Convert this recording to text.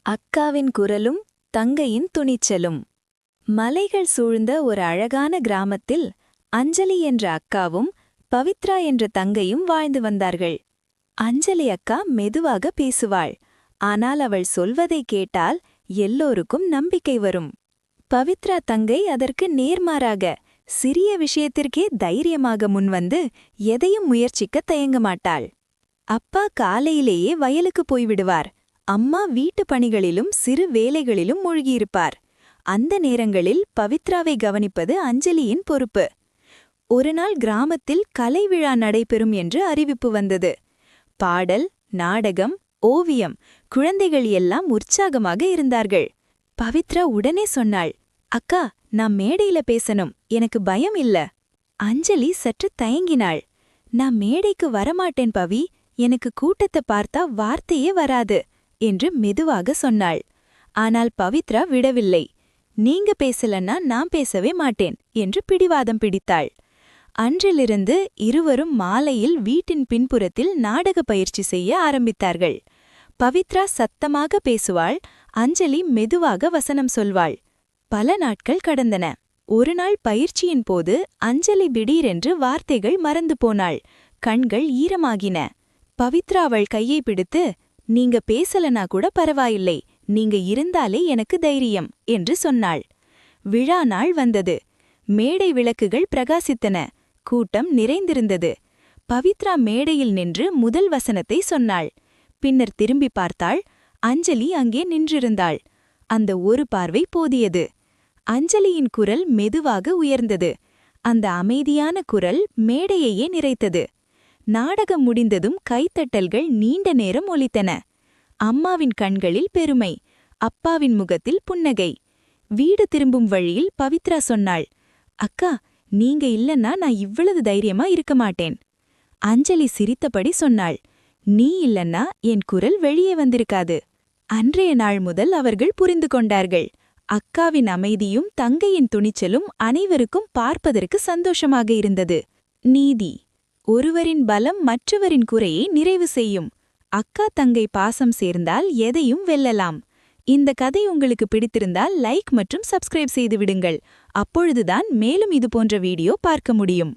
அக்காவின் குரலும் தங்கையின் துணிச்சலும். மலைகள் சூழ்ந்த ஒரு அழகான கிராமத்தில் அஞ்சலி என்ற அக்காவும் பவித்ரா என்ற தங்கையும் வாழ்ந்து வந்தார்கள். அஞ்சலி அக்கா மெதுவாக பேசுவாள், ஆனால் அவள் சொல்வதை கேட்டால் எல்லோருக்கும் நம்பிக்கை வரும். பவித்ரா தங்கை அதற்கு நேர்மாறாக சிறிய விஷயத்திற்கே தைரியமாக முன்வந்து எதையும் முயற்சிக்க தயங்க மாட்டாள். அப்பா காலையிலேயே வயலுக்கு போய்விடுவார். அம்மா வீட்டுப் பணிகளிலும் சிறு வேலைகளிலும் மூழ்கியிருப்பார். அந்த நேரங்களில் பவித்ராவை கவனிப்பது அஞ்சலியின் பொறுப்பு. ஒருநாள் கிராமத்தில் கலை விழா நடைபெறும் என்று அறிவிப்பு வந்தது. பாடல், நாடகம், ஓவியம், குழந்தைகள் எல்லாம் உற்சாகமாக இருந்தார்கள். பவித்ரா உடனே சொன்னாள், அக்கா, நான் மேடையில பேசணும், எனக்கு பயம் இல்ல. அஞ்சலி சற்று தயங்கினாள். நான் மேடைக்கு வரமாட்டேன் பவி, எனக்கு கூட்டத்தை பார்த்தா வார்த்தையே வராது என்று மெதுவாக சொன்னாள். ஆனால் பவித்ரா விடவில்லை. நீங்க பேசலன்னா நான் பேசவே மாட்டேன் என்று பிடிவாதம் பிடித்தாள். அன்றிலிருந்து இருவரும் மாலையில் வீட்டின் பின்புறத்தில் நாடக பயிற்சி செய்ய ஆரம்பித்தார்கள். பவித்ரா சத்தமாக பேசுவாள், அஞ்சலி மெதுவாக வசனம் சொல்வாள். பல நாட்கள் கடந்தன. ஒருநாள் பயிற்சியின் போது அஞ்சலி திடீரென்று வார்த்தைகள் மறந்து போனாள். கண்கள் ஈரமாகின. பவித்ரா அவள் கையை பிடித்து, நீங்க பேசலனா கூட பரவாயில்லை, நீங்க இருந்தாலே எனக்கு தைரியம் என்று சொன்னாள். விழா நாள் வந்தது. மேடை விளக்குகள் பிரகாசித்தன. கூட்டம் நிறைந்திருந்தது. பவித்ரா மேடையில் நின்று முதல் வசனத்தை சொன்னாள். பின்னர் திரும்பி பார்த்தாள். அஞ்சலி அங்கே நின்றிருந்தாள். அந்த ஒரு பார்வை போதியது. அஞ்சலியின் குரல் மெதுவாக உயர்ந்தது. அந்த அமைதியான குரல் மேடையையே நிறைத்தது. நாடகம் முடிந்ததும் கைத்தட்டல்கள் நீண்ட நேரம் ஒலித்தன. அம்மாவின் கண்களில் பெருமை, அப்பாவின் முகத்தில் புன்னகை. வீடு திரும்பும் வழியில் பவித்ரா சொன்னாள், அக்கா, நீங்க இல்லன்னா நான் இவ்வளவு தைரியமா இருக்க மாட்டேன். அஞ்சலி சிரித்தபடி சொன்னாள், நீ இல்லன்னா என் குரல் வெளியே வந்திருக்காது. அன்றைய நாள் முதல் அவர்கள் புரிந்து கொண்டார்கள். அக்காவின் அமைதியும் தங்கையின் துணிச்சலும் அனைவருக்கும் பார்ப்பதற்கு சந்தோஷமாக இருந்தது. நீதி: ஒருவரின் பலம் மற்றவரின் குறையை நிறைவு செய்யும். அக்கா தங்கை பாசம் சேர்ந்தால் எதையும் வெல்லலாம். இந்த கதை உங்களுக்கு பிடித்திருந்தால் லைக் மற்றும் சப்ஸ்கிரைப் செய்து விடுங்கள். அப்பொழுதுதான் மேலும் இதுபோன்ற வீடியோ பார்க்க முடியும்.